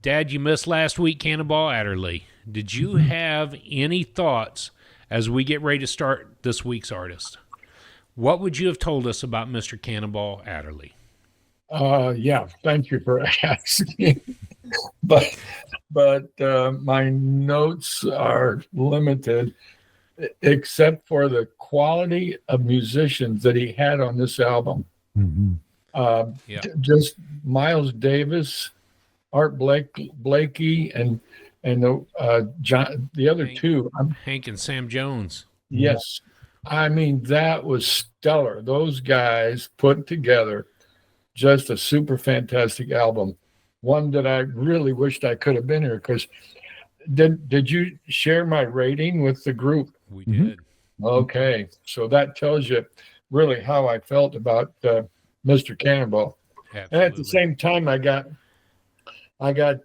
Dad, you missed last week, Cannonball Adderley. Did you have any thoughts as we get ready to start this week's artist? What would you have told us about Mr. Cannonball Adderley? Yeah, thank you for asking. but my notes are limited, except for the quality of musicians that he had on this album. Just Miles Davis, Art Blakey, and John, the other two. Hank and Sam Jones. Yes. I mean, that was stellar. Those guys put together just a super fantastic album. One that I really wished I could have been here, because did you share my rating with the group? We did. Okay. So that tells you really how I felt about Mr. Cannonball. Absolutely. And at the same time, I got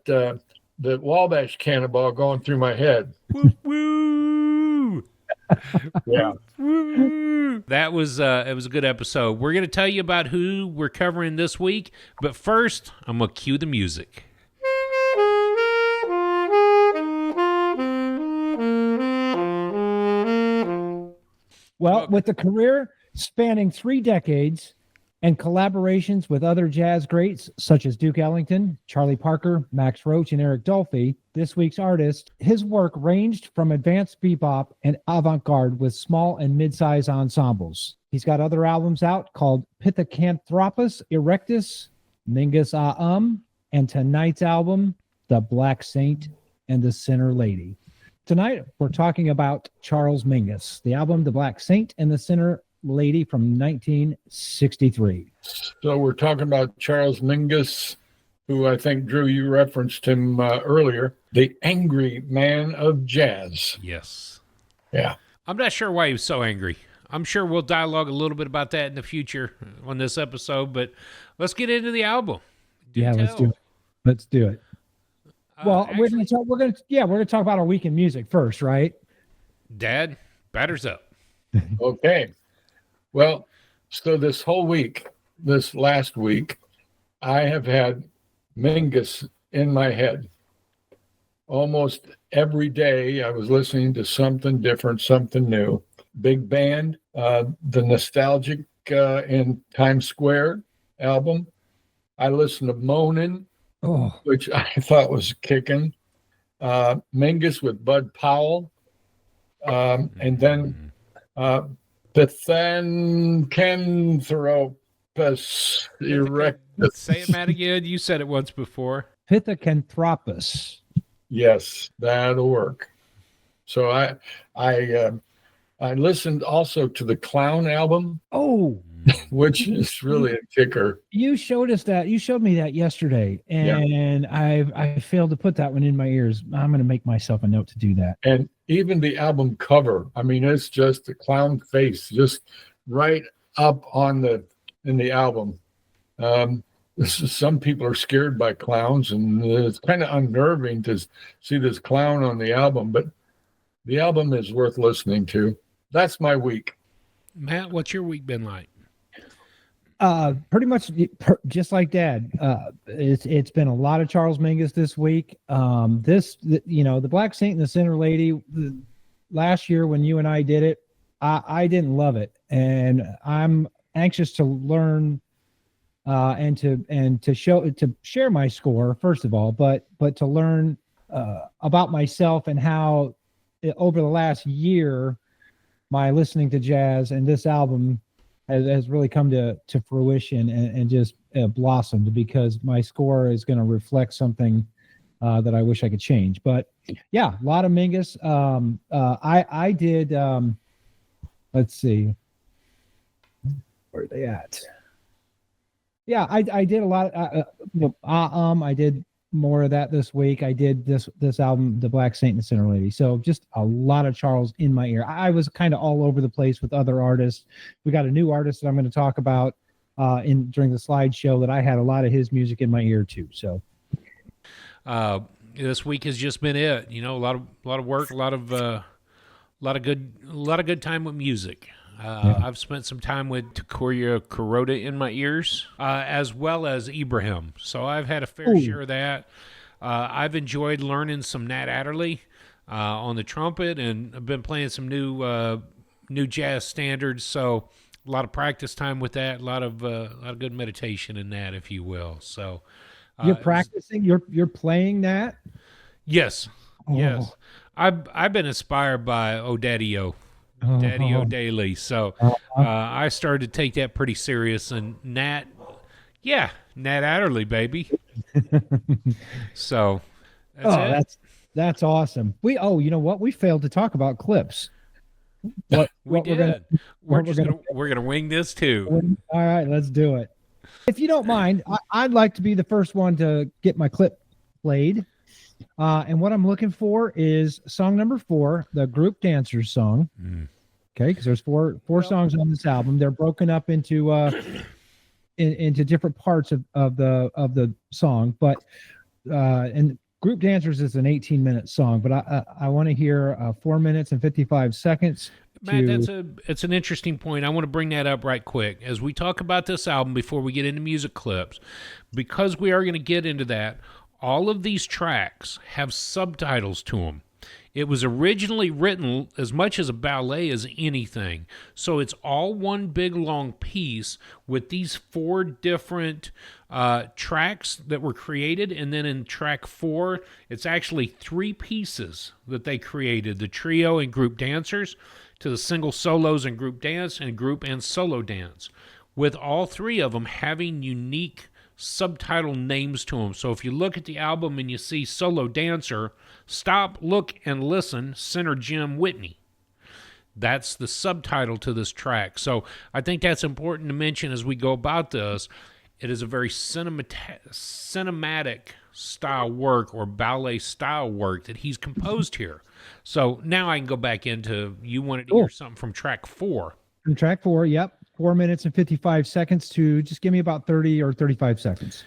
the Wabash Cannonball going through my head. Woo, woo. Yeah. Woo. That was it was a good episode. We're going to tell you about who we're covering this week, but first, I'm going to cue the music. Well, with a career spanning 3 decades and collaborations with other jazz greats such as Duke Ellington, Charlie Parker, Max Roach, and Eric Dolphy, this week's artist, his work ranged from advanced bebop and avant-garde with small and mid-size ensembles. He's got other albums out called Pithecanthropus Erectus, Mingus and tonight's album, The Black Saint and the Sinner Lady. Tonight, we're talking about Charles Mingus, the album The Black Saint and the Sinner Lady from 1963. So we're talking about Charles Mingus, who I think, Drew, you referenced him earlier, the angry man of jazz. Yes. Yeah. I'm not sure why he was so angry. I'm sure we'll dialogue a little bit about that in the future on this episode, but let's get into the album. Let's do it. Let's do it. Well, we're going to talk about our week in music first, right? Dad, batter's up. Okay. Well, so this last week, I have had Mingus in my head. Almost every day I was listening to something different, something new. Big Band, the Nostalgic in Times Square album. I listened to Moanin', which I thought was kicking. Mingus with Bud Powell. And then Pithecanthropus Erectus. Say it, Matt, again. You said it once before. Pithecanthropus. Yes, that'll work. So I listened also to the Clown album. Oh, which is really a kicker. You showed me that yesterday, and I failed to put that one in my ears. I'm going to make myself a note to do that. And even the album cover, I mean, it's just a clown face, just right up in the album. Some people are scared by clowns, and it's kind of unnerving to see this clown on the album, but the album is worth listening to. That's my week. Matt, what's your week been like? Pretty much just like Dad. It's been a lot of Charles Mingus this week. The Black Saint and the Sinner Lady, last year when you and I did it, I didn't love it, and I'm anxious to learn and to share my score first of all, but to learn about myself and how over the last year my listening to jazz and this album has really come to fruition and just blossomed, because my score is going to reflect something that I wish I could change. But yeah, a lot of Mingus. I did. Let's see, where are they at? Yeah, I did a lot. I did more of that this week. I did this album, The Black Saint and the Sinner Lady. So just a lot of Charles in my ear. I was kind of all over the place with other artists. We got a new artist that I'm going to talk about during the slideshow that I had a lot of his music in my ear too. So this week has just been it. You know, a lot of work, a lot of good time with music. I've spent some time with Takuya Kuroda in my ears, as well as Ibrahim. So I've had a fair share of that. I've enjoyed learning some Nat Adderley on the trumpet, and I've been playing some new jazz standards. So a lot of practice time with that, a lot of good meditation in that, if you will. So You're it was- practicing. You're playing that. yes, Oh. yes. I've been inspired by Daddy-O. Oh. Daddy O'Daly. So Uh-huh. I started to take that pretty serious. And Nat Adderley, baby. So that's it. That's awesome. You know what? We failed to talk about clips. We We're did. gonna- We're gonna wing this too. All right, let's do it. If you don't mind, I'd like to be the first one to get my clip played. And what I'm looking for is song number 4, the Group Dancers song. Okay, because there's four songs on this album. They're broken up into into different parts of the song, but and Group Dancers is an 18-minute song, but I want to hear 4 minutes and 55 seconds. Matt, it's an interesting point. I want to bring that up right quick as we talk about this album before we get into music clips, because we are going to get into that. All of these tracks have subtitles to them. It was originally written as much as a ballet as anything. So it's all one big long piece with these 4 different tracks that were created. And then in track 4, it's actually 3 pieces that they created, the trio and group dancers, to the single solos and group dance, and group and solo dance, with all 3 of them having unique subtitle names to them. So if you look at the album and you see solo dancer, stop, look, and listen, Center Jim Whitney. That's the subtitle to this track. So I think that's important to mention as we go about this. It is a very cinematic style work, or ballet style work, that he's composed here. So now I can go back into, you wanted to hear something from track 4. From track 4, yep. 4 minutes and 55 seconds to just give me about 30 or 35 seconds.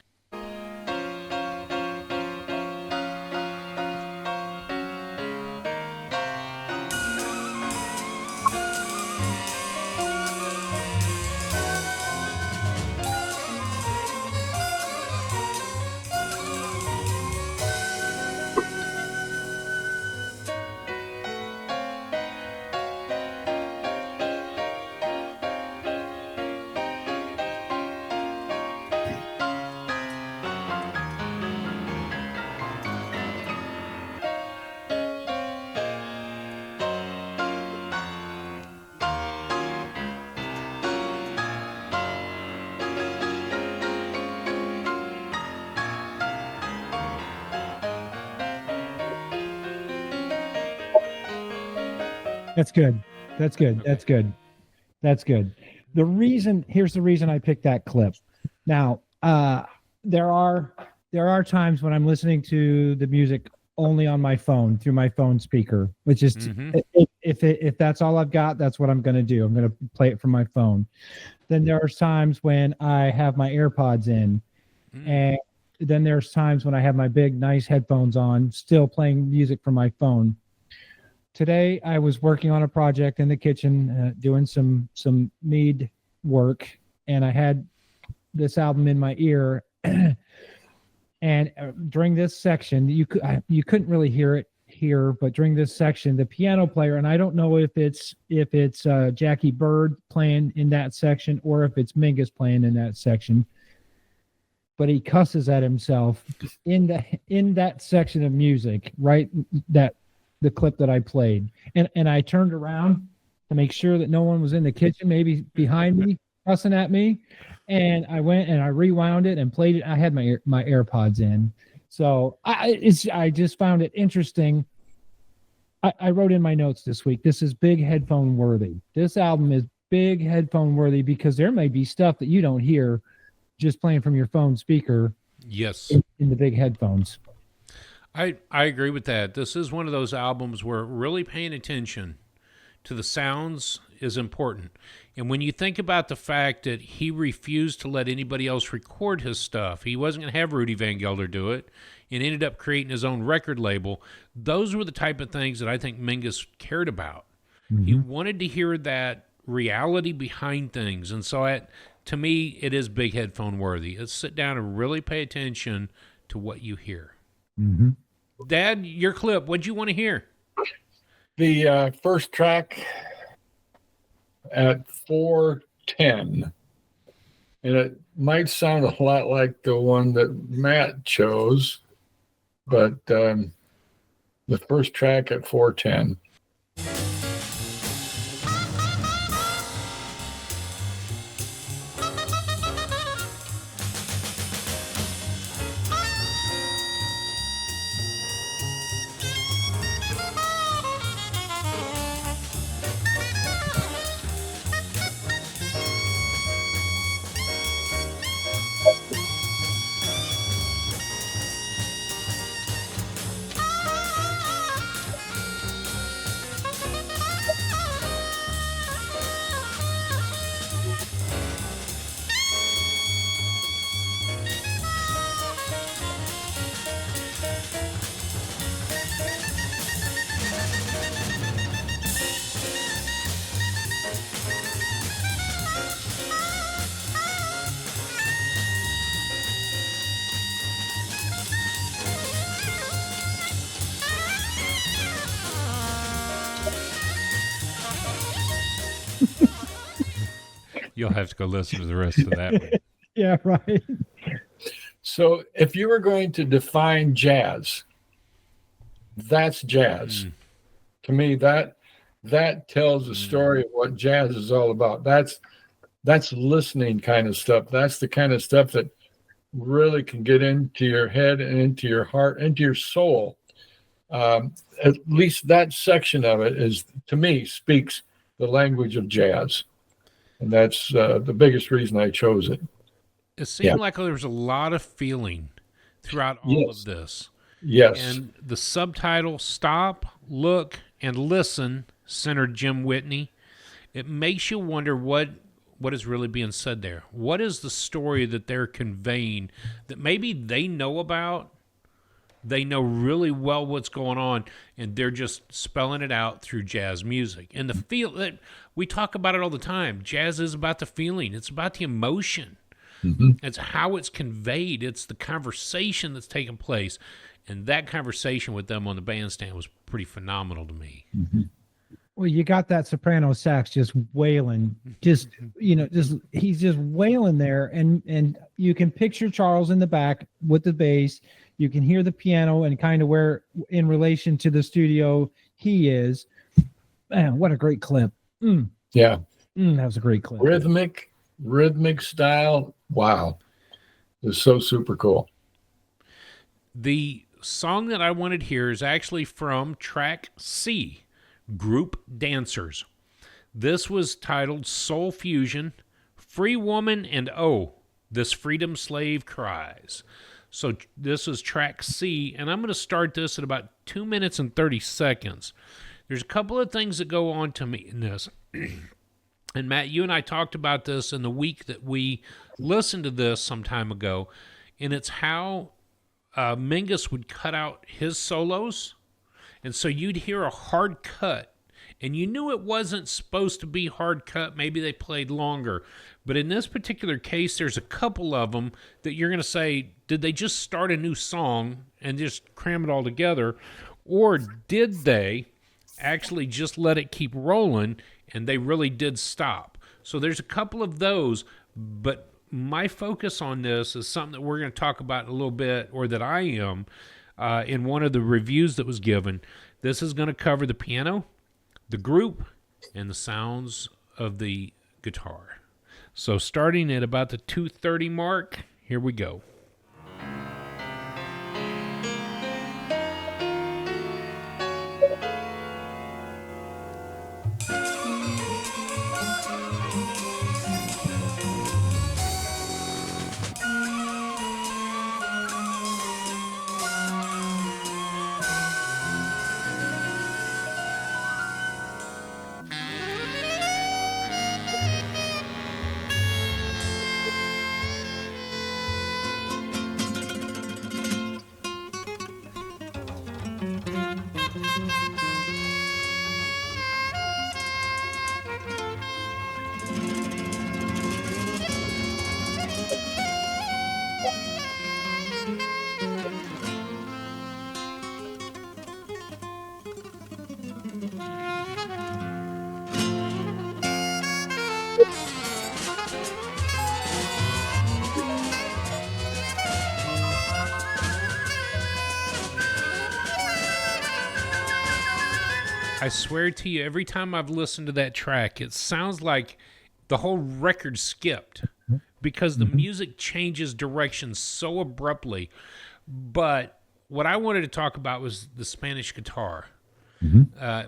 That's good. That's good. That's good. That's good. Here's the reason I picked that clip. Now, there are times when I'm listening to the music only on my phone through my phone speaker, which is if that's all I've got, that's what I'm going to do. I'm going to play it from my phone. Then there are times when I have my AirPods in, and then there's times when I have my big nice headphones on, still playing music from my phone. Today, I was working on a project in the kitchen, doing some mead work, and I had this album in my ear. And during this section, you couldn't really hear it here, but during this section, the piano player, and I don't know if it's Jackie Bird playing in that section or if it's Mingus playing in that section, but he cusses at himself in that section of music, right? The clip that I played, and I turned around to make sure that no one was in the kitchen, maybe behind me, cussing at me, and I went and I rewound it and played it. I had my AirPods in, so I just found it interesting. I wrote in my notes this week, this is big headphone worthy. This album is big headphone worthy because there may be stuff that you don't hear just playing from your phone speaker. Yes, in the big headphones. I agree with that. This is one of those albums where really paying attention to the sounds is important. And when you think about the fact that he refused to let anybody else record his stuff, he wasn't going to have Rudy Van Gelder do it, and ended up creating his own record label, those were the type of things that I think Mingus cared about. Mm-hmm. He wanted to hear that reality behind things. And so to me, it is big headphone worthy. Let's sit down and really pay attention to what you hear. Mm-hmm. Dad, your clip, what'd you want to hear? The first track at 4:10, and it might sound a lot like the one that Matt chose, but the first track at 4:10. You'll have to go listen to the rest of that one. Yeah, right. So if you were going to define jazz, that's jazz. To me, that tells the story of what jazz is all about. That's listening kind of stuff. That's the kind of stuff that really can get into your head and into your heart, into your soul. At least that section of it is, to me, speaks the language of jazz. And that's the biggest reason I chose it. It seemed like there was a lot of feeling throughout all of this. Yes. And the subtitle, Stop, Look, and Listen, centered Jim Whitney. It makes you wonder what is really being said there. What is the story that they're conveying that maybe they know about? They know really well what's going on, and they're just spelling it out through jazz music. And the feel that we talk about it all the time. Jazz is about the feeling. It's about the emotion. Mm-hmm. It's how it's conveyed. It's the conversation that's taking place. And that conversation with them on the bandstand was pretty phenomenal to me. Mm-hmm. Well, you got that soprano sax just wailing, he's just wailing there, and you can picture Charles in the back with the bass. You can hear the piano and kind of where, in relation to the studio, he is. Man, what a great clip! Yeah, that was a great clip. Rhythmic style. Wow, it's so super cool. The song that I wanted here is actually from track C, Group Dancers. This was titled Soul Fusion, Free Woman, and Oh, This Freedom Slave Cries. So this is track C, and I'm going to start this at about 2 minutes and 30 seconds. There's a couple of things that go on to me in this. And Matt, you and I talked about this in the week that we listened to this some time ago, and it's how Mingus would cut out his solos, and so you'd hear a hard cut, and you knew it wasn't supposed to be hard cut. Maybe they played longer, but in this particular case, there's a couple of them that you're going to say, did they just start a new song and just cram it all together, or did they actually just let it keep rolling and they really did stop? So there's a couple of those, but my focus on this is something that we're going to talk about in a little bit, or that I am, in one of the reviews that was given. This is going to cover the piano, the group, and the sounds of the guitar. So starting at about the 2:30 mark, here we go. I swear to you, every time I've listened to that track, it sounds like the whole record skipped because the music changes direction so abruptly. But what I wanted to talk about was the Spanish guitar.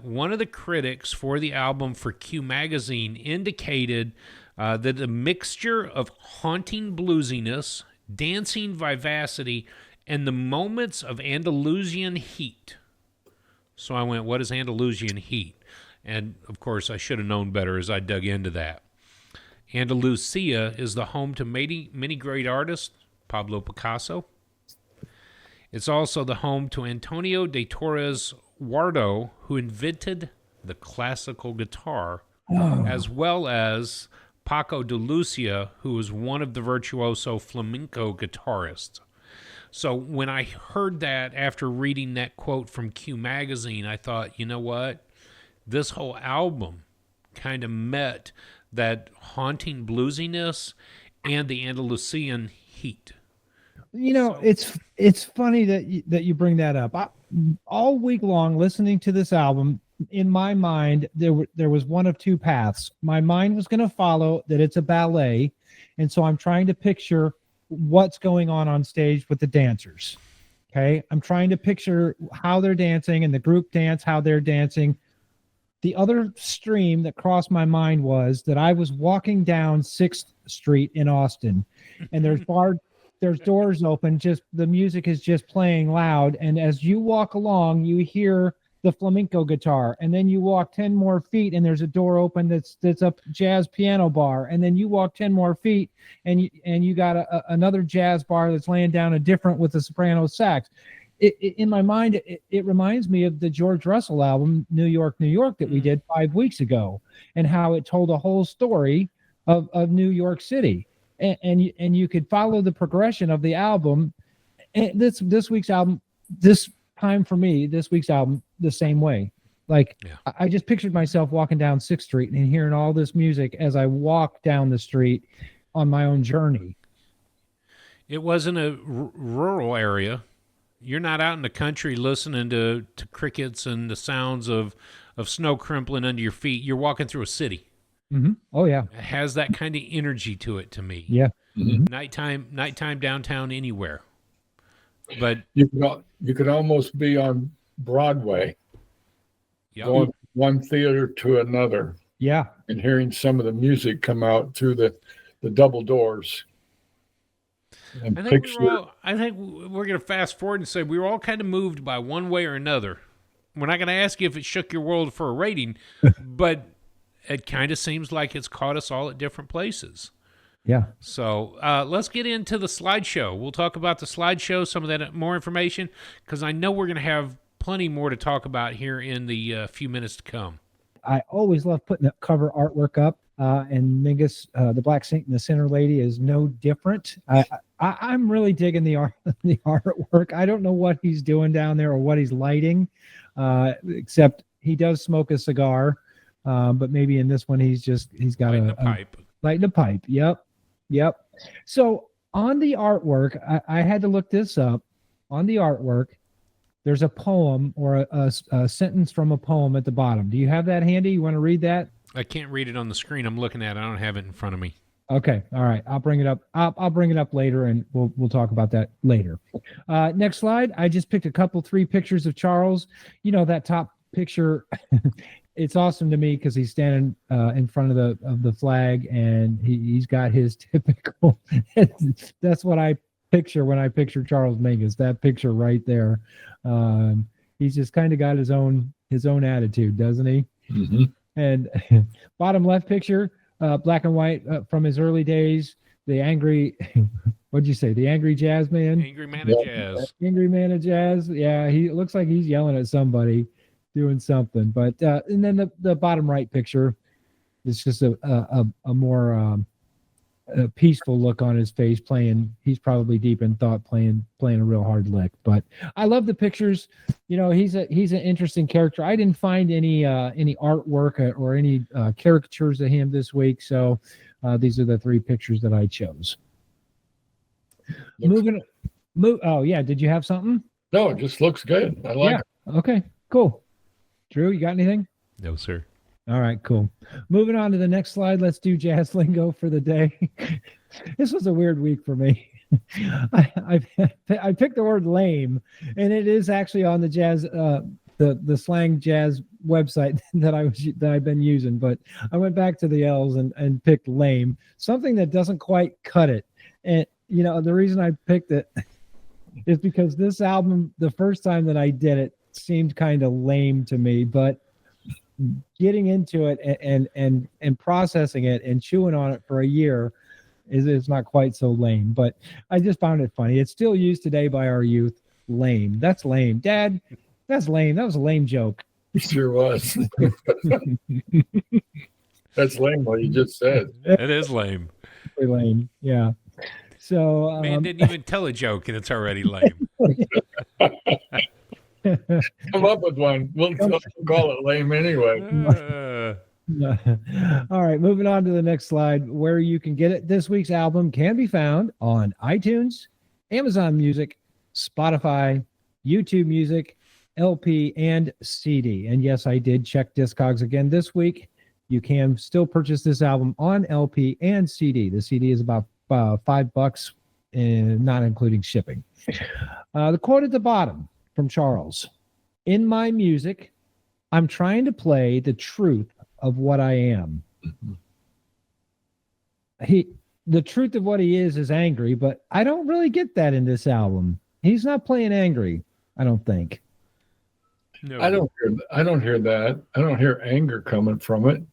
One of the critics for the album for Q Magazine indicated that a mixture of haunting bluesiness, dancing vivacity, and the moments of Andalusian heat. So I went, what is Andalusian heat? And, of course, I should have known better as I dug into that. Andalusia is the home to many great artists, Pablo Picasso. It's also the home to Antonio de Torres Guardo, who invented the classical guitar, as well as Paco de Lucia, who was one of the virtuoso flamenco guitarists. So when I heard that after reading that quote from Q Magazine, I thought, you know what? This whole album kind of met that haunting bluesiness and the Andalusian heat. You know, it's funny that you bring that up. All week long, listening to this album, in my mind, there was one of two paths. My mind was going to follow that it's a ballet, and so I'm trying to picture what's going on stage with the dancers. Okay, I'm trying to picture how they're dancing and the group dance, how they're dancing. The other stream that crossed my mind was that I was walking down 6th Street in Austin, and there's doors open, just the music is just playing loud, and as you walk along you hear the flamenco guitar, and then you walk 10 more feet and there's a door open that's a jazz piano bar, and then you walk 10 more feet and you got another jazz bar that's laying down a different with a soprano sax. In my mind, it reminds me of the George Russell album New York, New York that we did 5 weeks ago, and how it told a whole story of New York City. And you could follow the progression of the album. And this week's album, this week's album, the same way. Like, yeah. I just pictured myself walking down 6th Street and hearing all this music as I walk down the street on my own journey. It wasn't a rural area. You're not out in the country listening to crickets and the sounds of snow crimpling under your feet. You're walking through a city. Mm-hmm. Oh, yeah. It has that kind of energy to it to me. Yeah. Mm-hmm. Nighttime downtown anywhere. But you could almost be on Broadway, going from one theater to another. Yeah. And hearing some of the music come out through the double doors. I think we're going to fast forward and say we were all kind of moved by one way or another. We're not going to ask you if it shook your world for a rating, but it kind of seems like it's caught us all at different places. Yeah. So let's get into the slideshow. We'll talk about the slideshow, some of that more information, because I know we're going to have plenty more to talk about here in the few minutes to come. I always love putting the cover artwork up, and Mingus, the Black Saint and the Sinner Lady, is no different. I'm really digging the artwork. I don't know what he's doing down there or what he's lighting, except he does smoke a cigar. But maybe in this one he's got lighting a pipe. Lighting a pipe. Yep. So on the artwork, I had to look this up. On the artwork, there's a poem or a sentence from a poem at the bottom. Do you have that handy? You want to read that? I can't read it on the screen I'm looking at. I don't have it in front of me. Okay. All right. I'll bring it up. I'll bring it up later, and we'll talk about that later. Next slide. I just picked 3 pictures of Charles. You know, that top picture, it's awesome to me because he's standing in front of the flag, and he's got his typical. That's what I picture when I picture Charles Mingus. That picture right there. He's just kind of got his own attitude, doesn't he? Mm-hmm. And bottom left picture, black and white from his early days. The angry, what'd you say? The angry jazz man. Angry man of jazz. Angry man of jazz. Yeah, he looks like he's yelling at somebody, doing something. But and then the bottom right picture is just a more peaceful look on his face playing. He's probably deep in thought playing a real hard lick. But I love the pictures. You know, he's an interesting character. I didn't find any artwork or any caricatures of him this week, so these are the 3 pictures that I chose. Oh yeah, did you have something? No, it just looks good. I like it. Okay, cool. Drew, you got anything? No, sir. All right, cool. Moving on to the next slide. Let's do jazz lingo for the day. This was a weird week for me. I picked the word lame, and it is actually on the jazz, the slang jazz website that I've been using. But I went back to the L's and picked lame, something that doesn't quite cut it. And you know, the reason I picked it is because this album, the first time that I did it, seemed kind of lame to me, but getting into it and processing it and chewing on it for a year is not quite so lame. But I just found it funny. It's still used today by our youth. Lame. That's lame. Dad, that's lame. That was a lame joke. It sure was. That's lame what you just said. It is lame. Pretty lame. Yeah. So Man didn't even tell a joke, and it's already lame. Come up with one. We'll call it lame anyway. All right, moving on to the next slide, where you can get it. This week's album can be found on iTunes, Amazon Music, Spotify, YouTube Music, LP, and CD. And yes, I did check Discogs again this week. You can still purchase this album on LP and CD. The CD is about $5, not including shipping. The quote at the bottom from Charles: "In my music, I'm trying to play the truth of what I am." The truth of what he is angry, but I don't really get that in this album. He's not playing angry, I don't think. No. I don't hear that. I don't hear anger coming from it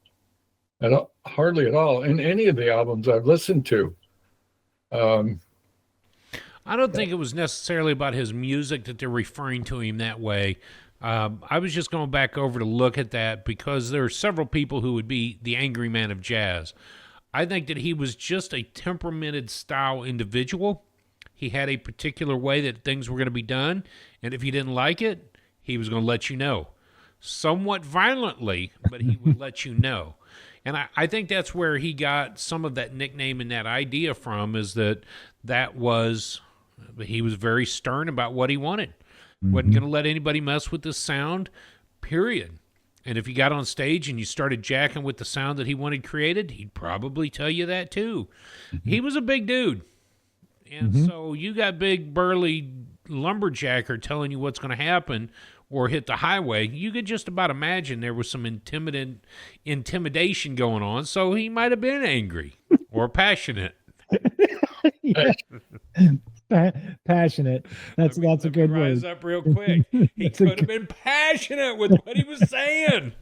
hardly at all in any of the albums I've listened to. I don't think it was necessarily about his music that they're referring to him that way. I was just going back over to look at that because there are several people who would be the angry man of jazz. I think that he was just a temperamented style individual. He had a particular way that things were going to be done, and if you didn't like it, he was going to let you know. Somewhat violently, but he would let you know. And I think that's where he got some of that nickname and that idea from, is that was, he was very stern about what he wanted. Mm-hmm. Wasn't going to let anybody mess with the sound, period. And if you got on stage and you started jacking with the sound that he wanted created, he'd probably tell you that too. Mm-hmm. He was a big dude. And so you got big, burly lumberjacker telling you what's going to happen or hit the highway. You could just about imagine there was some intimidation going on. So he might have been angry or passionate. Passionate. That's a good word. Rise up real quick. He could have been passionate with what he was saying.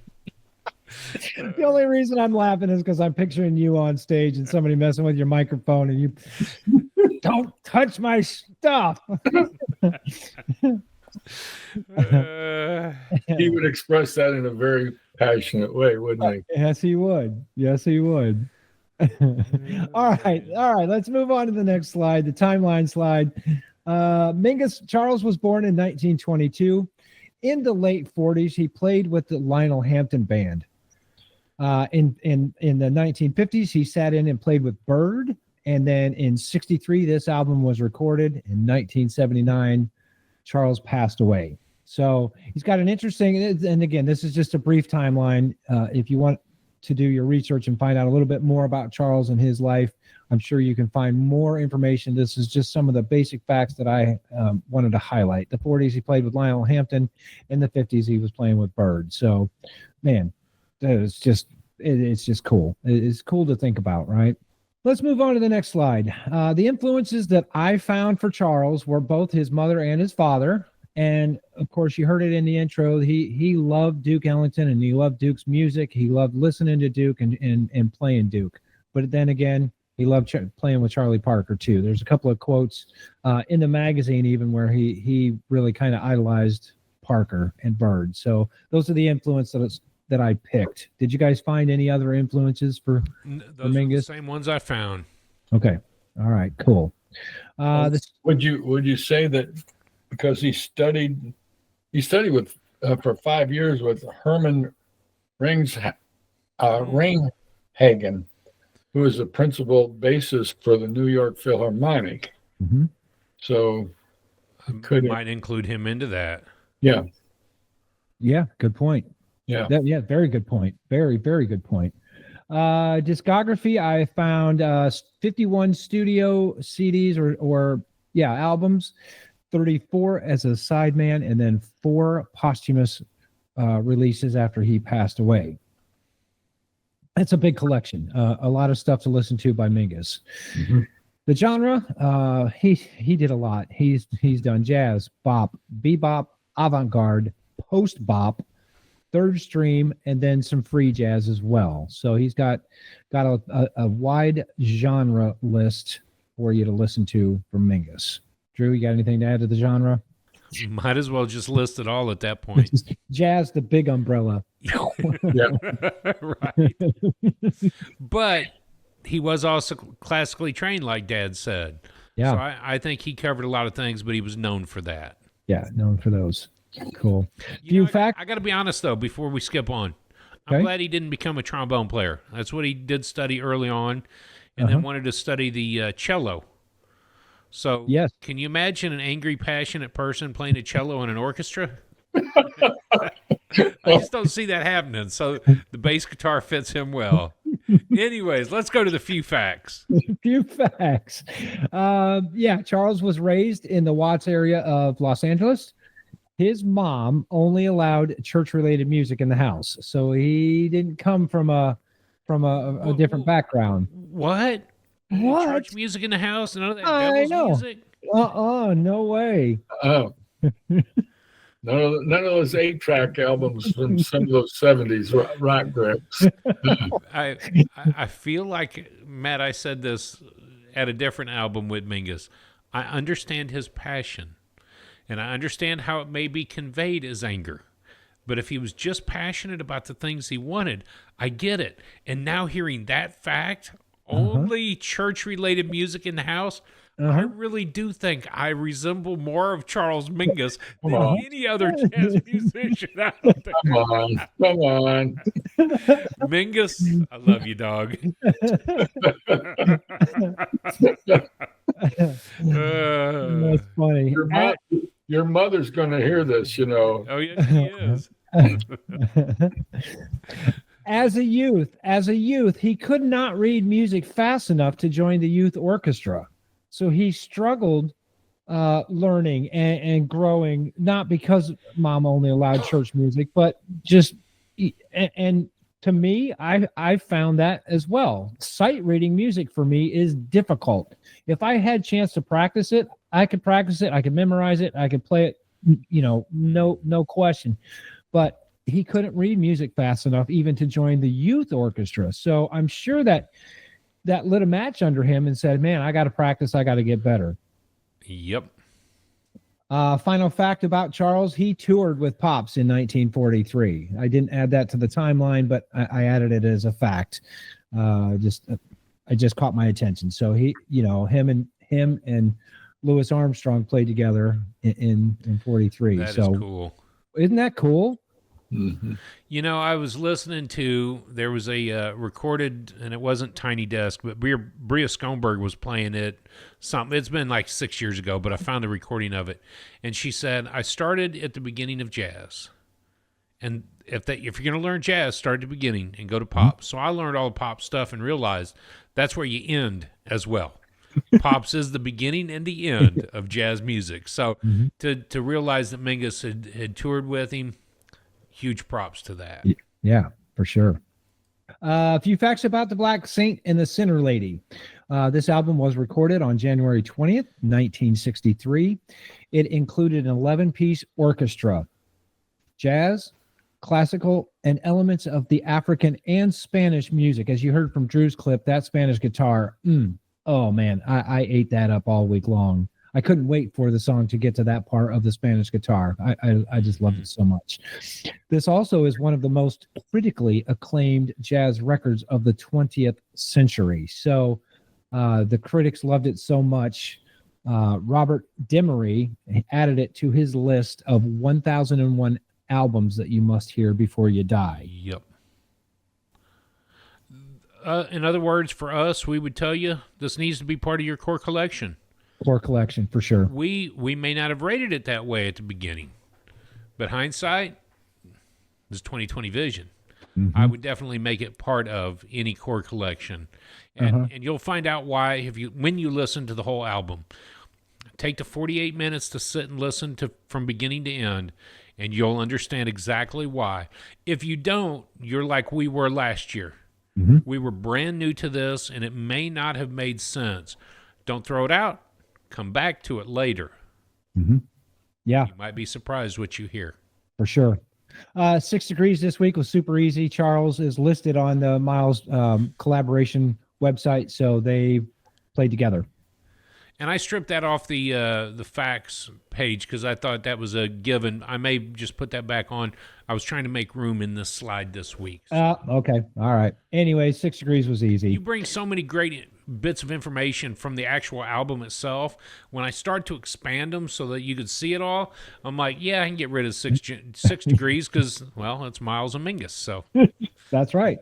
The only reason I'm laughing is because I'm picturing you on stage and somebody messing with your microphone and you don't touch my stuff. He would express that in a very passionate way, wouldn't he? Yes, he would. Yes, he would. All right. Let's move on to the next slide, the timeline slide. Mingus Charles was born in 1922. In the late 40s, he played with the Lionel Hampton Band. In the 1950s, he sat in and played with Bird. And then in 63, this album was recorded. In 1979, Charles passed away. So he's got an interesting, and again, this is just a brief timeline. If you want to do your research and find out a little bit more about Charles and his life, I'm sure you can find more information. This is just some of the basic facts that I wanted to highlight. The 40s, he played with Lionel Hampton. In the 50s, he was playing with Bird. So, man, it's just cool. It's cool to think about, right? Let's move on to the next slide. The influences that I found for Charles were both his mother and his father. And of course, you heard it in the intro. He loved Duke Ellington and he loved Duke's music. He loved listening to Duke and playing Duke. But then again, he loved playing with Charlie Parker too. There's a couple of quotes in the magazine even where he really kind of idolized Parker and Bird. So those are the influences that I picked. Did you guys find any other influences for Those Mingus? are the same ones I found. Okay. All right. Cool. This Would you say that because he studied with for 5 years with Herman Ringhagen, who was the principal bassist for the New York Philharmonic. Mhm. So We might include him into that. yeah, Yeah. Good point. yeah. Yeah. Very good point. Very, very good point. Discography, I found 51 studio CDs or albums, 34 as a sideman, and then 4 posthumous releases after he passed away. That's a big collection. A lot of stuff to listen to by Mingus. Mhm. The genre, he did a lot. He's done jazz, bop, bebop, avant-garde, post-bop, third stream, and then some free jazz as well. So he's got a wide genre list for you to listen to from Mingus. Drew, you got anything to add to the genre? You might as well just list it all at that point. Jazz, the big umbrella. Right. But he was also classically trained, like Dad said. Yeah. So I think he covered a lot of things, but he was known for that. Yeah, known for those. Cool. You know, I got to be honest, though, before we skip on. I'm Okay. glad he didn't become a trombone player. That's what he did study early on, and then wanted to study the cello. So Yes. can you imagine an angry, passionate person playing a cello in an orchestra? I just don't see that happening. So the bass guitar fits him well. Anyways, let's go to the few facts. Few facts. Charles was raised in the Watts area of Los Angeles. His mom only allowed church-related music in the house, so he didn't come from a different background. What? What? Church music in the house? None of that I devil's know. music? No way. Oh. None of those 8-track albums from some of those 70s rock groups. I feel like, Matt, I said this at a different album with Mingus. I understand his passion, and I understand how it may be conveyed as anger. But if he was just passionate about the things he wanted, I get it. And now hearing that fact, only church-related music in the house, I really do think I resemble more of Charles Mingus than any other jazz musician out there. Come on. Mingus, I love you, dog. That's funny. Your mother's going to hear this, you know. Oh, yes, she is. As a youth, he could not read music fast enough to join the youth orchestra. So he struggled learning and growing, not because mom only allowed church music, but just, and to me, I found that as well. Sight reading music for me is difficult. If I had chance to practice it, I could practice it. I could memorize it. I could play it, no question. But he couldn't read music fast enough even to join the youth orchestra. So I'm sure that lit a match under him and said, man, I got to practice. I got to get better. Yep. Final fact about Charles, he toured with Pops in 1943. I didn't add that to the timeline, but I added it as a fact. I just caught my attention. So him and Louis Armstrong played together in 43. That is cool. Isn't that cool? Mm-hmm. You know, I was listening to, there was a recorded, and it wasn't Tiny Desk, but Bria Schoenberg was playing it. It's been like 6 years ago, but I found the recording of it. And she said, I started at the beginning of jazz. And if you're going to learn jazz, start at the beginning and go to pop. So I learned all the pop stuff and realized that's where you end as well. Pops is the beginning and the end of jazz music. So to realize that Mingus had toured with him, huge props to that. Yeah, for sure. A few facts about the Black Saint and the Sinner Lady. This album was recorded on January 20th, 1963. It included an 11-piece orchestra, jazz, classical, and elements of the African and Spanish music. As you heard from Drew's clip, that Spanish guitar, oh man, I ate that up all week long. I couldn't wait for the song to get to that part of the Spanish guitar. I just loved it so much. This also is one of the most critically acclaimed jazz records of the 20th century. So The critics loved it so much. Robert Dimery added it to his list of 1001 albums that you must hear before you die. Yep. In other words, for us, we would tell you this needs to be part of your core collection. Core collection for sure. We may not have rated it that way at the beginning, but hindsight is 2020 vision. I would definitely make it part of any core collection, and you'll find out why when you listen to the whole album. Take the 48 minutes to sit and listen to from beginning to end, and you'll understand exactly why. If you don't, you're like we were last year. We were brand new to this, and it may not have made sense. Don't throw it out. Come back to it later. Yeah, You might be surprised what you hear. for sure. 6 Degrees this week was super easy. Charles is listed on the Miles collaboration website, so they played together. And I stripped that off the facts page because I thought that was a given. I may just put that back on. I was trying to make room in this slide this week. Okay. All right. Anyway, 6 Degrees was easy. You bring so many great bits of information from the actual album itself. When I start to expand them so that you could see it all, I'm like, yeah, I can get rid of 6 Degrees because, well, it's Miles and Mingus. So That's right.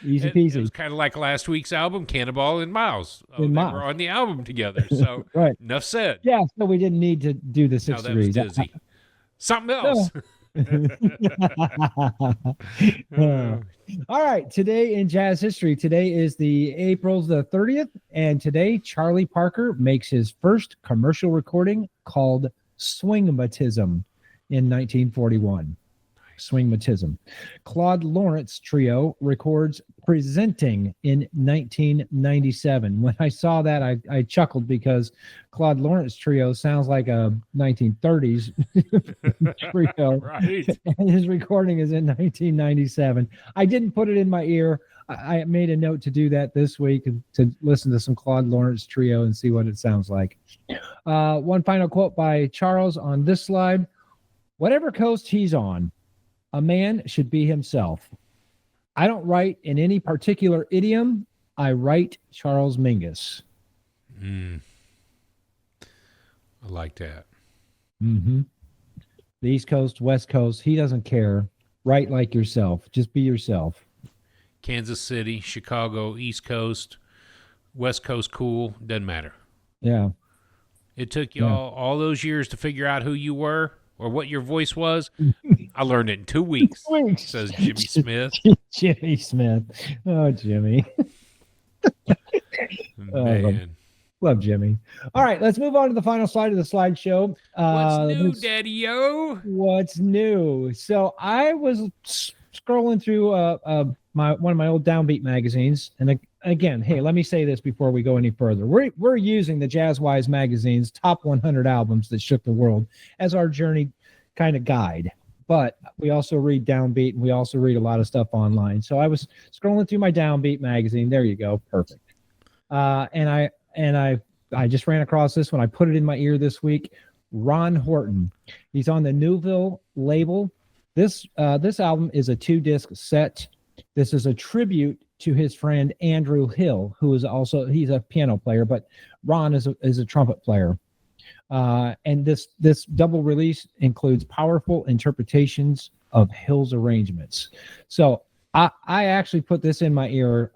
Easy it peasy. was kind of like last week's album, Cannonball and Miles. They Miles. were on the album together. So Right. enough said. Yeah, so we didn't need to do the 6 No, that was Degrees. dizzy. Something else. All right, today in jazz history, today is the April the 30th, and today Charlie Parker makes his first commercial recording called Swingmatism in 1941. Swingmatism. Claude Lawrence Trio records Presenting in 1997. When I saw that, I chuckled because Claude Lawrence Trio sounds like a 1930s trio. Right. And his recording is in 1997. I didn't put it in my ear. I made a note to do that this week to listen to some Claude Lawrence Trio and see what it sounds like. One final quote by Charles on this slide. Whatever coast he's on, a man should be himself. I don't write in any particular idiom. I write Charles Mingus. I like that. The East Coast, West Coast, he doesn't care. Write like yourself. Just be yourself. Kansas City, Chicago, East Coast, West Coast, cool. Doesn't matter. Yeah. It took you all those years to figure out who you were or what your voice was. I learned it in 2 weeks, says Jimmy Smith. Jimmy Smith. Oh, Jimmy. Man. Love Jimmy. All right, let's move on to the final slide of the slideshow. What's new, Daddy-o? What's new? So I was scrolling through one of my old Downbeat magazines, and again, hey, let me say this before we go any further. We're using the Jazzwise magazine's top 100 albums that shook the world as our journey kind of guide. But we also read Downbeat, and we also read a lot of stuff online. So I was scrolling through my Downbeat magazine. There you go, perfect. And I just ran across this one. I put it in my ear this week. Ron Horton. He's on the Newville label. This album is a 2-disc set. This is a tribute to his friend Andrew Hill, who is also, he's a piano player, but Ron is a trumpet player. And this double release includes powerful interpretations of Hill's arrangements. So I actually put this in my ear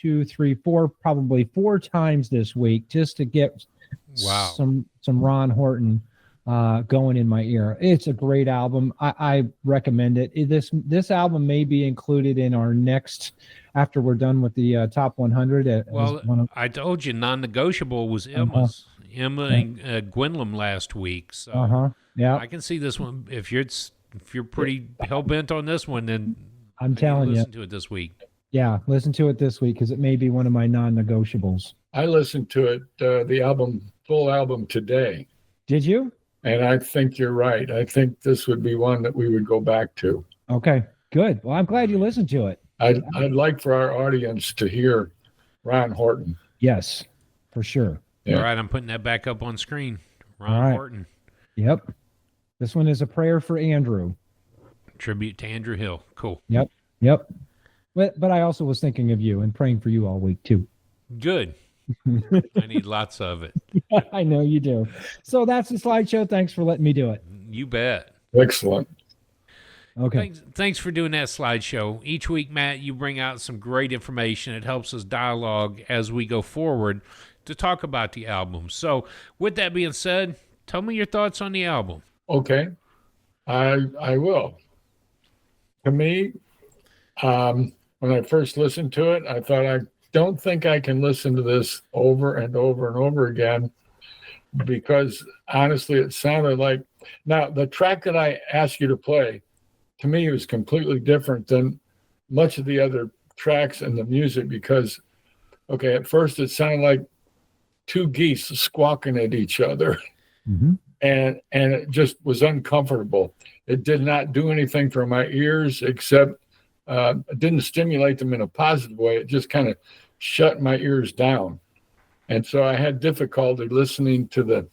2, 3, 4, probably 4 times this week just to get some Ron Horton going in my ear. It's a great album. I recommend it. This album may be included in our next, after we're done with the top 100. Well, I told you non-negotiable was Emma's. Emma and Gwendolyn last week. So yeah, I can see this one. If you're pretty hell bent on this one, then I'm telling you, listen to it this week. Yeah, listen to it this week because it may be one of my non-negotiables. I listened to it, the full album today. Did you? And I think you're right. I think this would be one that we would go back to. Okay, good. Well, I'm glad you listened to it. I'd like for our audience to hear Ron Horton. Yes, for sure. Yeah. All right, I'm putting that back up on screen. Ron Horton. Yep. This one is a prayer for Andrew. Tribute to Andrew Hill. Cool. Yep. But I also was thinking of you and praying for you all week too. Good. I need lots of it. I know you do. So that's the slideshow. Thanks for letting me do it. You bet. Excellent. Okay. Thanks for doing that slideshow. Each week, Matt, you bring out some great information. It helps us dialogue as we go forward to talk about the album. So, with that being said, tell me your thoughts on the album. Okay, I will. To me, when I first listened to it, I thought I don't think I can listen to this over and over and over again because honestly, it sounded like now the track that I asked you to play to me was completely different than much of the other tracks and the music because okay, at first it sounded like two geese squawking at each other. Mm-hmm. And it just was uncomfortable. It did not do anything for my ears except it didn't stimulate them in a positive way. It just kind of shut my ears down. And so I had difficulty listening to the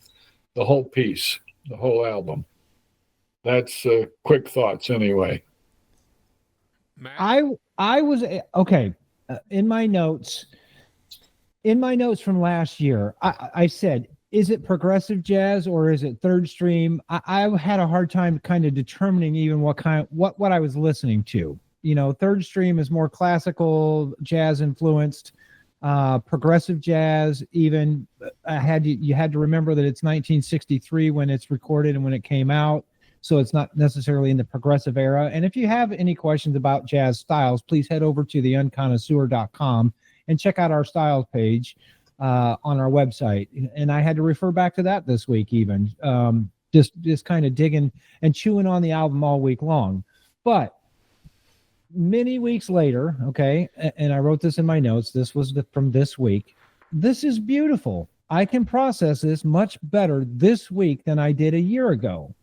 whole piece, the whole album. That's quick thoughts anyway. Matt? I was okay. In my notes from last year, I said, is it progressive jazz or is it third stream? I had a hard time kind of determining even what I was listening to. You know, third stream is more classical jazz influenced, progressive jazz. Even you had to remember that it's 1963 when it's recorded and when it came out, so it's not necessarily in the progressive era. And if you have any questions about jazz styles, please head over to theunconnoisseur.com and check out our styles page on our website. And I had to refer back to that this week, even just kind of digging and chewing on the album all week long. But many weeks later, okay, and I wrote this in my notes. This was from this week. This is beautiful. I can process this much better this week than I did a year ago.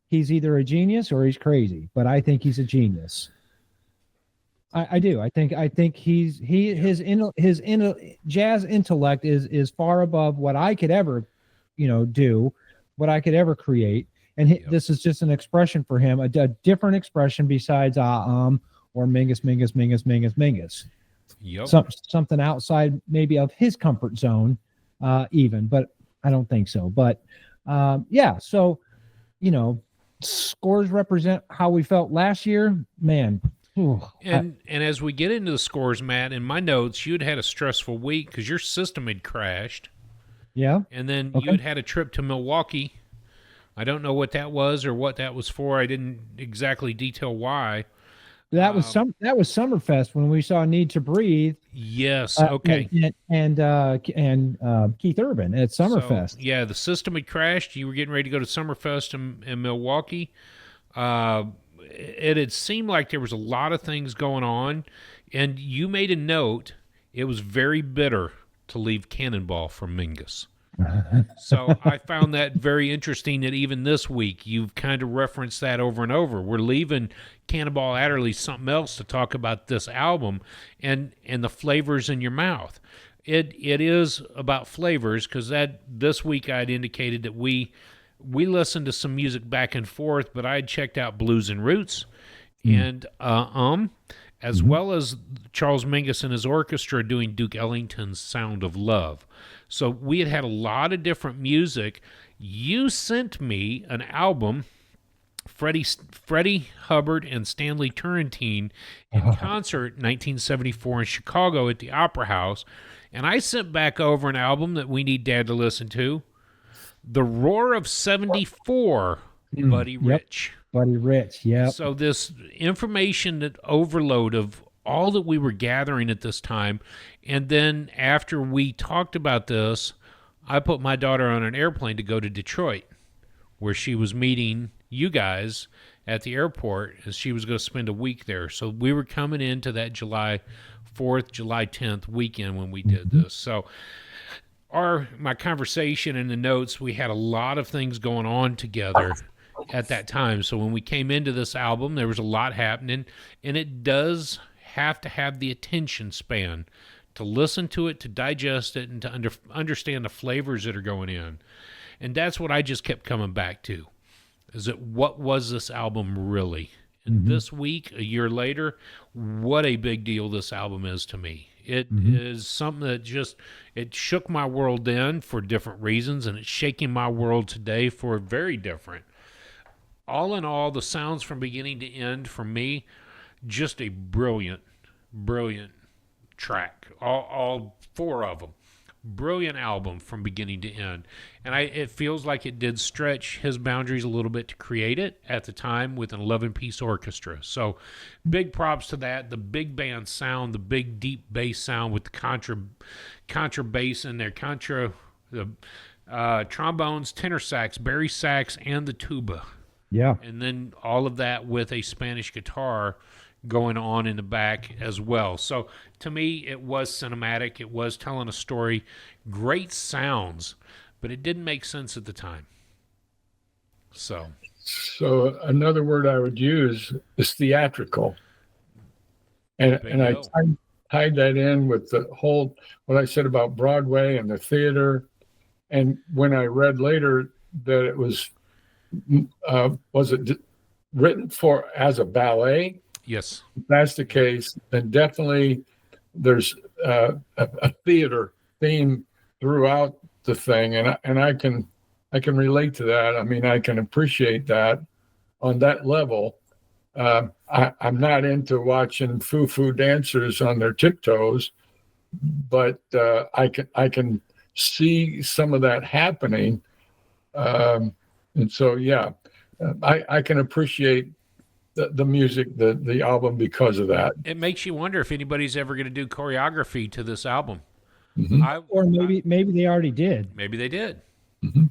He's either a genius or he's crazy, but I think he's a genius. I do. I think his jazz intellect is far above what I could ever, do, what I could ever create. And this is just an expression for him, a different expression besides or Mingus, Mingus, Mingus, Mingus, Mingus. Yep. Something outside maybe of his comfort zone, even, but I don't think so. But so scores represent how we felt last year, man. And as we get into the scores, Matt, in my notes, you'd had a stressful week because your system had crashed. Yeah. And then you'd had a trip to Milwaukee. I don't know what that was or what that was for. I didn't exactly detail why. That was Summerfest when we saw Need to Breathe. Yes. Okay. And Keith Urban at Summerfest. So, yeah, the system had crashed. You were getting ready to go to Summerfest in Milwaukee. It had seemed like there was a lot of things going on, and you made a note. It was very bitter to leave Cannonball from Mingus. So I found that very interesting that even this week you've kind of referenced that over and over. We're leaving Cannonball Adderley something else to talk about this album and the flavors in your mouth. It is about flavors because this week I'd indicated that we listened to some music back and forth, but I had checked out Blues and Roots and as well as Charles Mingus and his orchestra doing Duke Ellington's Sound of Love. So we had a lot of different music. You sent me an album, Freddie Hubbard and Stanley Turrentine in concert 1974 in Chicago at the Opera House, and I sent back over an album that we need Dad to listen to, The Roar of 74, Buddy Rich. Buddy Rich, yeah. So this information that overload of all that we were gathering at this time, and then after we talked about this, I put my daughter on an airplane to go to Detroit, where she was meeting you guys at the airport, as she was going to spend a week there. So we were coming into that July 4th, July 10th weekend when we did this. So my conversation and the notes, we had a lot of things going on together at that time. So when we came into this album, there was a lot happening, and it does have to have the attention span to listen to it, to digest it, and to understand the flavors that are going in. And that's what I just kept coming back to, is that what was this album really? And this week, a year later, what a big deal this album is to me. It is something that just, it shook my world then for different reasons, and it's shaking my world today for very different. All in all, the sounds from beginning to end, for me, just a brilliant, brilliant track. All four of them. Brilliant album from beginning to end. And it feels like it did stretch his boundaries a little bit to create it at the time with an 11-piece orchestra. So big props to that. The big band sound, the big deep bass sound with the contra bass in there, the trombones, tenor sax, bari sax, and the tuba. Yeah. And then all of that with a Spanish guitar going on in the back as well. So to me, it was cinematic. It was telling a story. Great sounds, but it didn't make sense at the time. So another word I would use is theatrical. And I tied that in with the whole, what I said about Broadway and the theater. And when I read later that it was it written for as a ballet? Yes. If that's the case, then definitely there's a theater theme throughout the thing, and I can relate to that. I mean, I can appreciate that on that level. I'm not into watching foo-foo dancers on their tiptoes, but I can see some of that happening, and so yeah, I can appreciate the music, the album because of that. It makes you wonder if anybody's ever going to do choreography to this album. Or maybe they already did. Maybe they did. Mm-hmm.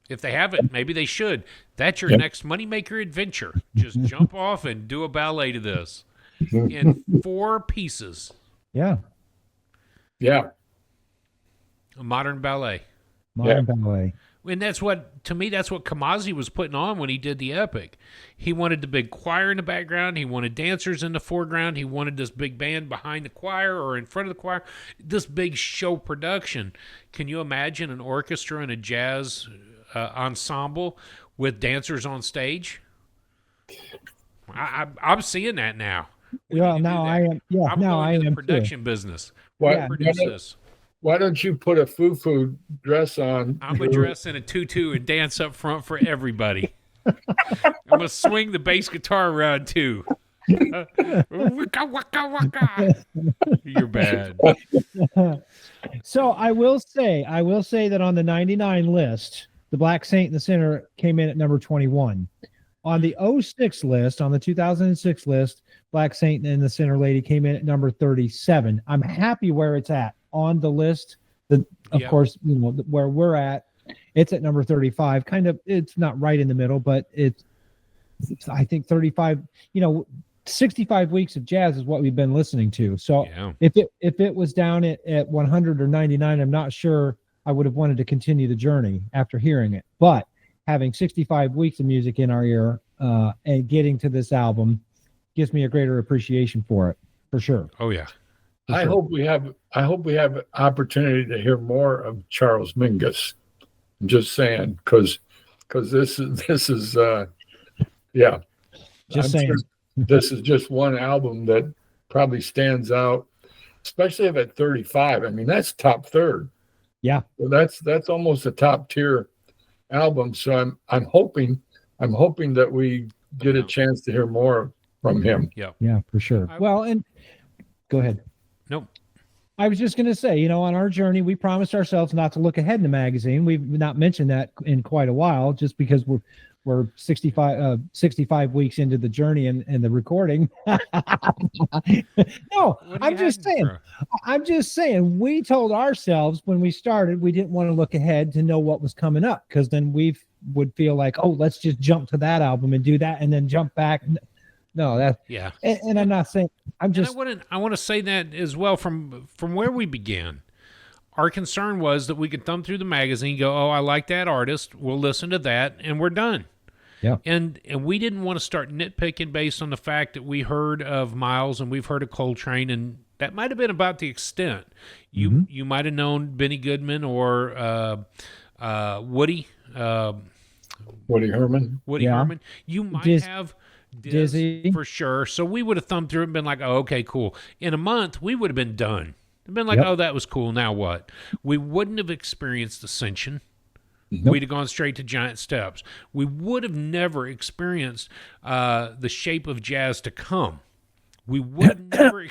If they haven't, maybe they should. That's your next moneymaker adventure. Just jump off and do a ballet to this in 4 pieces. Yeah. Yeah. A modern ballet. Modern ballet. And that's what Kamasi was putting on when he did the epic. He wanted the big choir in the background. He wanted dancers in the foreground. He wanted this big band behind the choir or in front of the choir. This big show production. Can you imagine an orchestra and a jazz ensemble with dancers on stage? I'm seeing that now. Well, now I am. Yeah, I'm now going I to the am production business. Why Produce this. Why don't you put a foo-foo dress on? I'm going to dress in a tutu and dance up front for everybody. I'm going to swing the bass guitar around too. Waka, waka, waka. You're bad. So I will say that on the 99 list, the Black Saint in the Center came in at number 21. On the 06 list, on the 2006 list, Black Saint and the Center Lady came in at number 37. I'm happy where it's at on the list. Of course, where we're at, it's at number 35. Kind of, it's not right in the middle, but it's I think 35. 65 weeks of jazz is what we've been listening to. So if it was down at 100 or 99, I'm not sure I would have wanted to continue the journey after hearing it. But having 65 weeks of music in our ear and getting to this album gives me a greater appreciation for it, for sure. Oh yeah. I hope we have opportunity to hear more of Charles Mingus. I'm just saying, because this is yeah. Just saying. Sure this is just one album that probably stands out, especially if at 35. I mean, that's top third. Yeah. So that's almost a top tier album. So I'm hoping that we get a chance to hear more from him. Yeah, for sure. Well, and go ahead. Nope. I was just going to say, on our journey, we promised ourselves not to look ahead in the magazine. We've not mentioned that in quite a while, just because we're 65 weeks into the journey and the recording. No, I'm just saying, we told ourselves when we started, we didn't want to look ahead to know what was coming up, because then we would feel like, oh, let's just jump to that album and do that and then jump back. No, that's and I'm not saying, I'm just, I want to say that as well from where we began. Our concern was that we could thumb through the magazine, go, oh, I like that artist, we'll listen to that, and we're done. Yeah. And we didn't want to start nitpicking based on the fact that we heard of Miles and we've heard of Coltrane, and that might have been about the extent. You might have known Benny Goodman or Woody Herman. Herman. You might have Dizzy. for sure. So we would have thumbed through it and been like, oh, okay, cool. In a month, we would have been done. It'd been like, Yep. oh, that was cool. Now what? We wouldn't have experienced Ascension. Nope. We'd have gone straight to Giant Steps. We would have never experienced The Shape of Jazz to Come. We would have never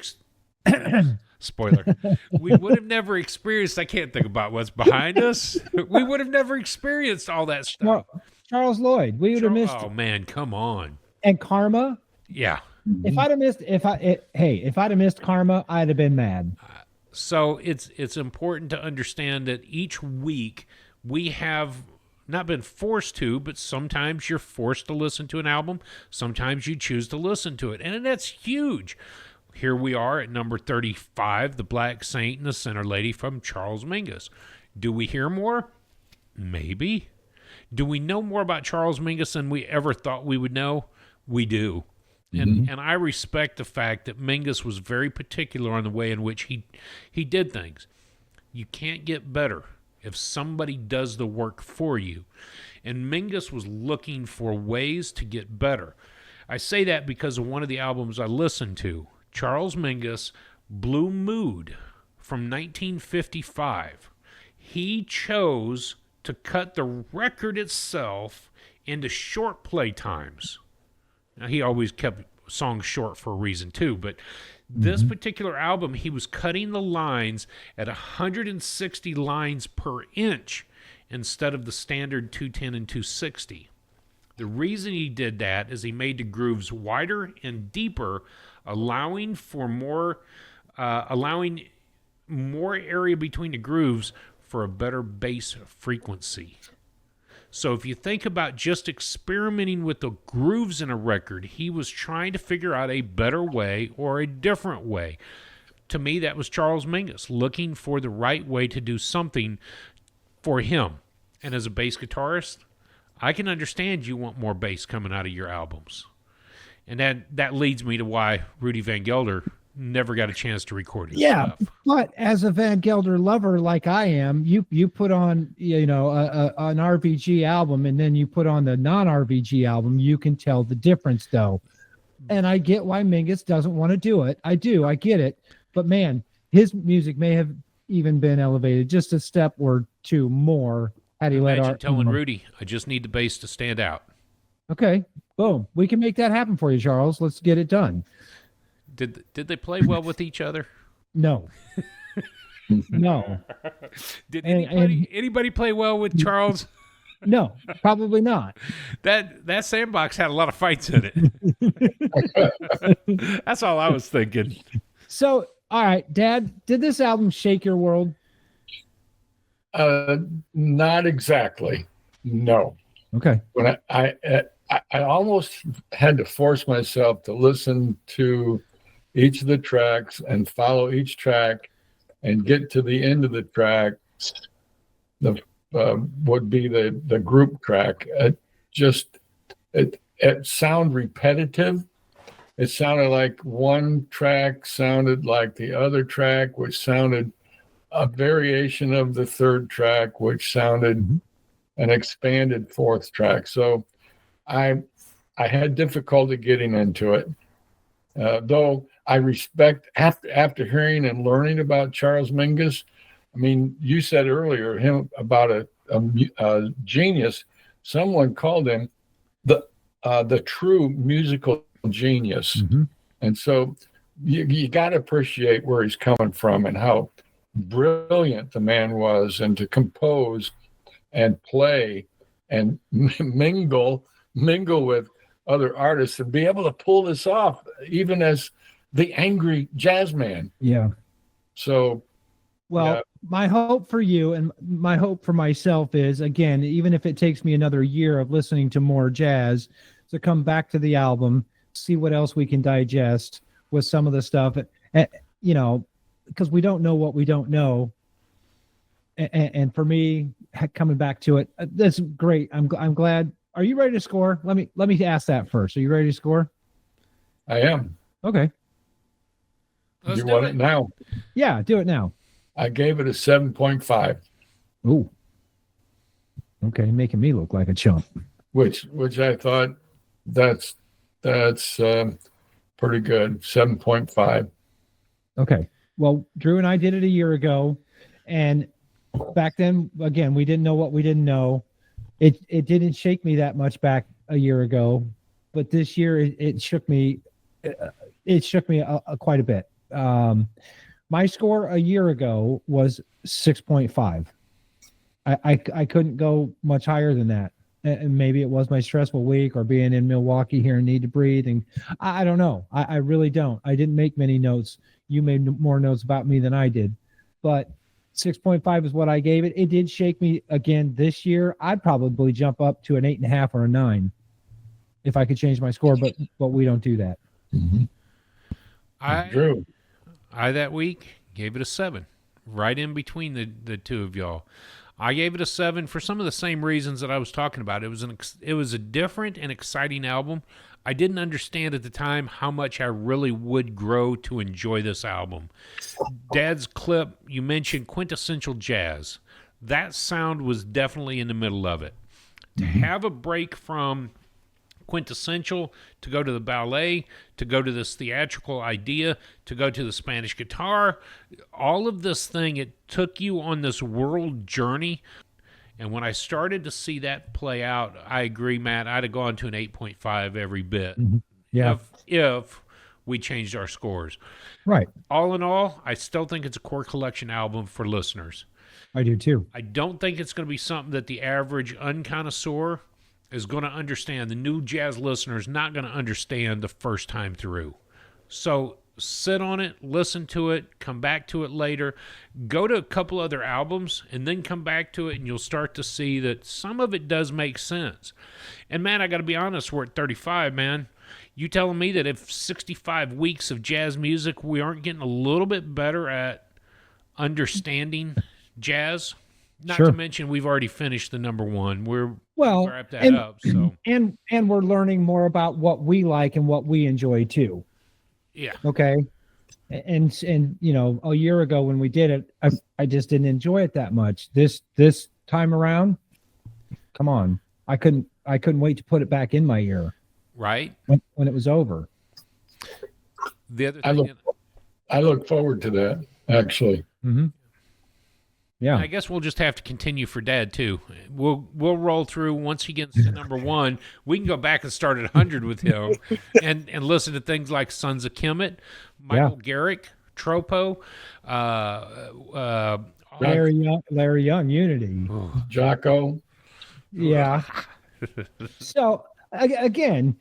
spoiler. We would have never experienced, I can't think about what's behind us. We would have never experienced all that stuff. Charles Lloyd. We would have missed. Oh man, come on. And Karma. Yeah. If I'd have missed, if I'd have missed Karma, I'd have been mad. So it's important to understand that each week we have not been forced to, but sometimes you're forced to listen to an album. Sometimes you choose to listen to it. And that's huge. Here we are at number 35, The Black Saint and the Sinner Lady from Charles Mingus. Do we hear more? Maybe. Do we know more about Charles Mingus than we ever thought we would know? We do. And I respect the fact that Mingus was very particular on the way in which he did things. You can't get better if somebody does the work for you. And Mingus was looking for ways to get better. I say that because of one of the albums I listened to, Charles Mingus, Blue Mood from 1955. He chose to cut the record itself into short play times. Now, he always kept songs short for a reason, too, but this particular album, he was cutting the lines at 160 lines per inch instead of the standard 210 and 260. The reason he did that is he made the grooves wider and deeper, allowing more area between the grooves for a better bass frequency. So if you think about just experimenting with the grooves in a record, he was trying to figure out a better way or a different way. To me, that was Charles Mingus, looking for the right way to do something for him. And as a bass guitarist, I can understand you want more bass coming out of your albums. And that leads me to why Rudy Van Gelder never got a chance to record his stuff. But as a Van Gelder lover like I am, you put on an RVG album and then you put on the non-RVG album, you can tell the difference though. And I get why Mingus doesn't want to do it. I get it. But man, his music may have even been elevated just a step or two more had he let Imagine telling Rudy, I just need the bass to stand out. Okay, boom. We can make that happen for you, Charles. Let's get it done. Did they play well with each other? No. No. Did anybody play well with Charles? No, probably not. That sandbox had a lot of fights in it. That's all I was thinking. So, all right, Dad, did this album shake your world? Not exactly. No. Okay. When I almost had to force myself to listen to each of the tracks and follow each track and get to the end of the track. The would be the group track. It sounded repetitive. It sounded like one track sounded like the other track, which sounded a variation of the third track, which sounded an expanded fourth track. So I had difficulty getting into it. Though I respect, after hearing and learning about Charles Mingus, I mean, you said earlier him about a genius. Someone called him the true musical genius. And so you got to appreciate where he's coming from and how brilliant the man was, and to compose and play and mingle with other artists and be able to pull this off, even as the angry jazz man. Yeah. So, well, my hope for you and my hope for myself is, again, even if it takes me another year of listening to more jazz, to come back to the album, see what else we can digest with some of the stuff, because we don't know what we don't know. And for me, coming back to it, that's great. I'm glad. Are you ready to score? Let me ask that first. Are you ready to score? I am. Okay. You want it now? Yeah, do it now. I gave it a 7.5. Ooh. Okay, making me look like a chump. Which I thought that's That's pretty good. 7.5. Okay. Well, Drew and I did it a year ago, and back then, again, we didn't know what we didn't know. It didn't shake me that much back a year ago, but this year it shook me. It shook me quite a bit. My score a year ago was 6.5. I couldn't go much higher than that. And maybe it was my stressful week or being in Milwaukee here and Need to Breathe. And I don't know. I really don't. I didn't make many notes. You made more notes about me than I did. But 6.5 is what I gave it. It did shake me again this year. I'd probably jump up to an 8.5 or a 9 if I could change my score, but we don't do that. Drew. I that week gave it a 7, right in between the two of y'all. I gave it a 7 for some of the same reasons that I was talking about. It was a different and exciting album. I didn't understand at the time how much I really would grow to enjoy this album. Dad's clip, you mentioned quintessential jazz. That sound was definitely in the middle of it. To have a break from quintessential, to go to the ballet, to go to this theatrical idea, to go to the Spanish guitar, all of this thing, it took you on this world journey. And when I started to see that play out, I agree, Matt, I'd have gone to an 8.5 every bit. Yeah. If we changed our scores. Right. All in all, I still think it's a core collection album for listeners. I do too. I don't think it's going to be something that the average unconnoisseur is going to understand. The new jazz listener is not going to understand the first time through. So sit on it, listen to it, come back to it later, go to a couple other albums, and then come back to it, and you'll start to see that some of it does make sense. And, man, I got to be honest, we're at 35, man. You telling me that if 65 weeks of jazz music, we aren't getting a little bit better at understanding jazz? Not Sure. to mention we've already finished the number one. We're Well, wrap that up. So and we're learning more about what we like and what we enjoy too. yeah, Okay. And you know, a year ago when we did it, I just didn't enjoy it that much. This time around, come on. I couldn't wait to put it back in my ear right. when it was over. The other I thing, I look forward to that, actually. Mm-hmm. Yeah. I guess we'll just have to continue for Dad too. We'll roll through once he gets to number one. We can go back and start at 100 with him, and listen to things like Sons of Kemet, Michael Garrick, Tropo, Larry Young, Unity. Jocko. Yeah. So again,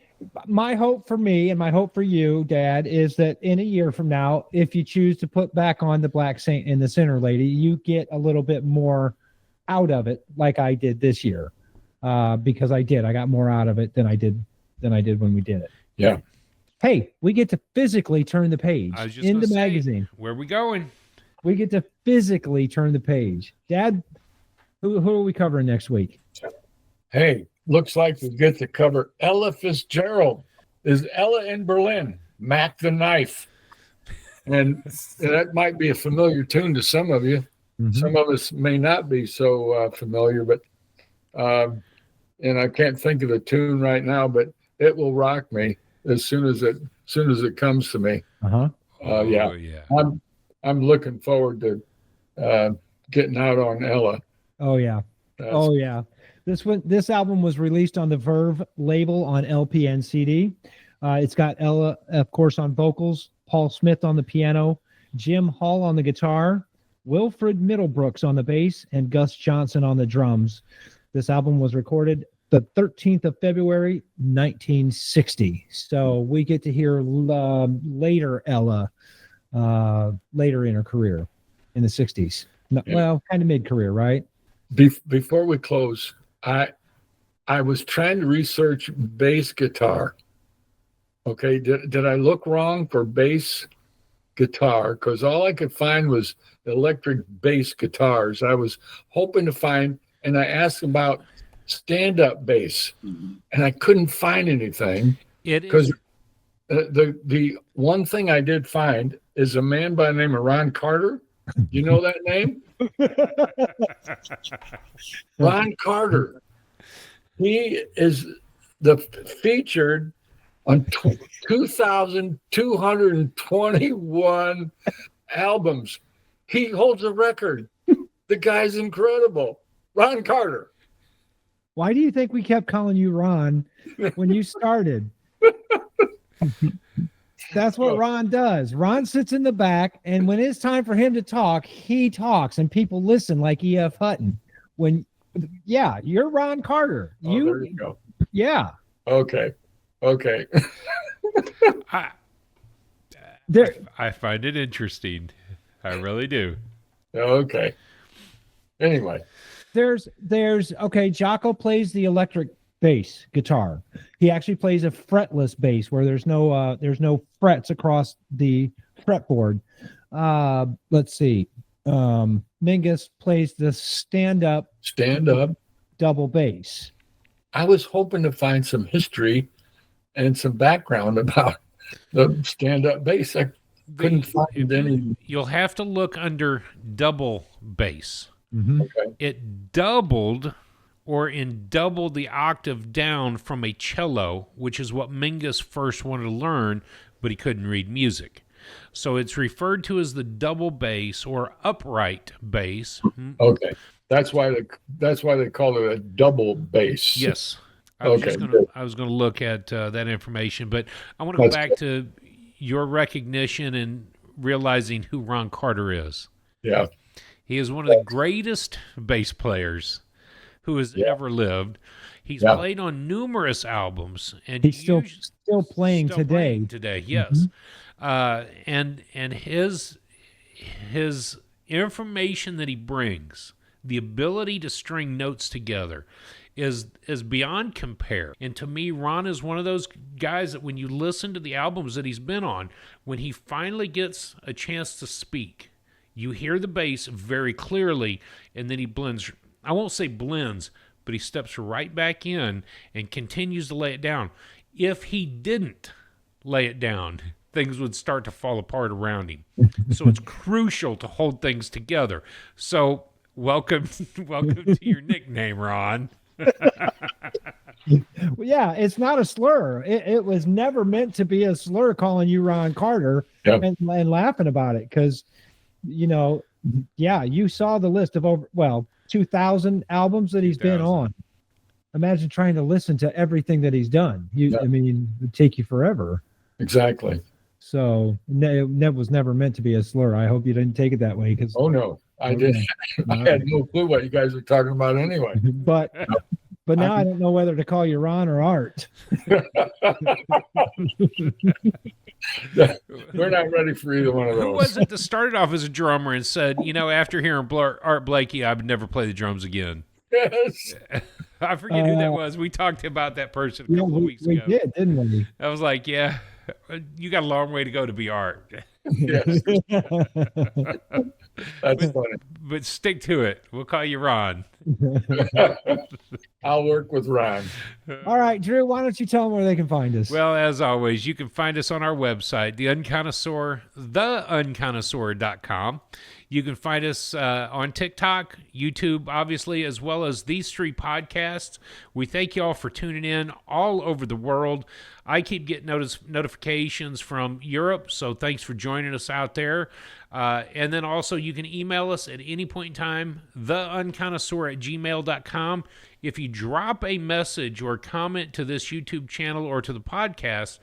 my hope for me and my hope for you, Dad, is that in a year from now, if you choose to put back on the Black Saint and the Sinner Lady, you get a little bit more out of it, like I did this year, because I got more out of it than I did when we did it. Yeah. Hey, we get to physically turn the page I was just in the gonna say, magazine. where are we going? We get to physically turn the page. Dad, who are we covering next week? Hey, looks like we get to cover Ella Fitzgerald. Is Ella in Berlin? Mac the Knife. And that might be a familiar tune to some of you. Mhm. Some of us may not be so familiar, but and I can't think of the tune right now, but it will rock me as soon as it comes to me. Uh-huh. Yeah. Oh, yeah. I'm looking forward to getting out on Ella. Oh yeah. That's- Oh yeah. This album was released on the Verve label on LP and CD. It's got Ella, of course, on vocals, Paul Smith on the piano, Jim Hall on the guitar, Wilfred Middlebrooks on the bass, and Gus Johnson on the drums. This album was recorded the 13th of February, 1960. So we get to hear later Ella, later in her career in the 60s. Yeah. Well, kind of mid-career, right? Before we close, I was trying to research bass guitar. Okay, did I look wrong for bass guitar? Because all I could find was electric bass guitars. I was hoping to find, and I asked about stand-up bass, and I couldn't find anything. It Because is. the one thing I did find is a man by the name of Ron Carter. You know that name? Ron Carter. He is the featured on 2,221 albums. He holds a record. The guy's incredible. Ron Carter. Why do you think we kept calling you Ron when you started? That's what Ron does. Ron sits in the back, and when it's time for him to talk, he talks, and people listen like E.F. Hutton. Yeah, you're Ron Carter. Oh, there you go. Yeah. Okay. I find it interesting. I really do. Okay. Anyway. There's okay, Jocko plays the electric bass guitar. He actually plays a fretless bass where there's no frets across the fretboard. Let's see. Mingus plays the stand-up double bass. I was hoping to find some history and some background about the stand-up bass. I couldn't find any. You'll have to look under double bass. Mm-hmm. Okay. It doubled the octave down from a cello, which is what Mingus first wanted to learn, but he couldn't read music. So it's referred to as the double bass or upright bass. Okay. That's why they call it a double bass. Yes. I was going to look at that information, but I want to go back to your recognition and realizing who Ron Carter is. Yeah. He is one of the greatest bass players who has ever lived. He's played on numerous albums, and he's still playing today. Yes. And his information that he brings, the ability to string notes together, is beyond compare. And to me, Ron is one of those guys that when you listen to the albums that he's been on, when he finally gets a chance to speak, you hear the bass very clearly, and then he blends. I won't say blends, but he steps right back in and continues to lay it down. If he didn't lay it down, things would start to fall apart around him. So it's crucial to hold things together. So welcome to your nickname, Ron. Well, yeah, it's not a slur. It was never meant to be a slur calling you Ron Carter and laughing about it because, you saw the list of 2,000 albums that he's been on. Imagine trying to listen to everything that he's done. I mean, it would take you forever. Exactly. So that was never meant to be a slur. I hope you didn't take it that way. Oh, no, I didn't. I had no clue what you guys were talking about anyway. But now I don't know whether to call you Ron or Art. We're not ready for either one of those. Who was it that started off as a drummer and said, after hearing Art Blakey, I would never play the drums again? Yes. I forget who that was. We talked about that person a couple of weeks ago. We did, didn't we? I was like, yeah, you got a long way to go to be Art. Yes. That's funny. But stick to it. We'll call you Ron. I'll work with Ron. All right, Drew, why don't you tell them where they can find us? Well, as always, you can find us on our website, theunconnoisseur.com. You can find us on TikTok, YouTube, obviously, as well as these three podcasts. We thank you all for tuning in all over the world. I keep getting notifications from Europe, so thanks for joining us out there. And then also you can email us at any point in time, theunconnoisseur@gmail.com. If you drop a message or comment to this YouTube channel or to the podcast,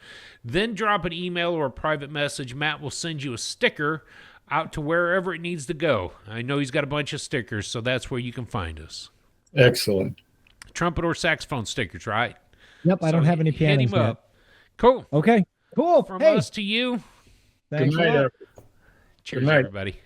then drop an email or a private message. Matt will send you a sticker out to wherever it needs to go. I know he's got a bunch of stickers, so that's where you can find us. Excellent. Trumpet or saxophone stickers, right? Yep, I don't have any pianos hit him yet. up. Cool. Okay, cool. From us to you. Thanks Good night, a lot. Cheers, Good night. everybody.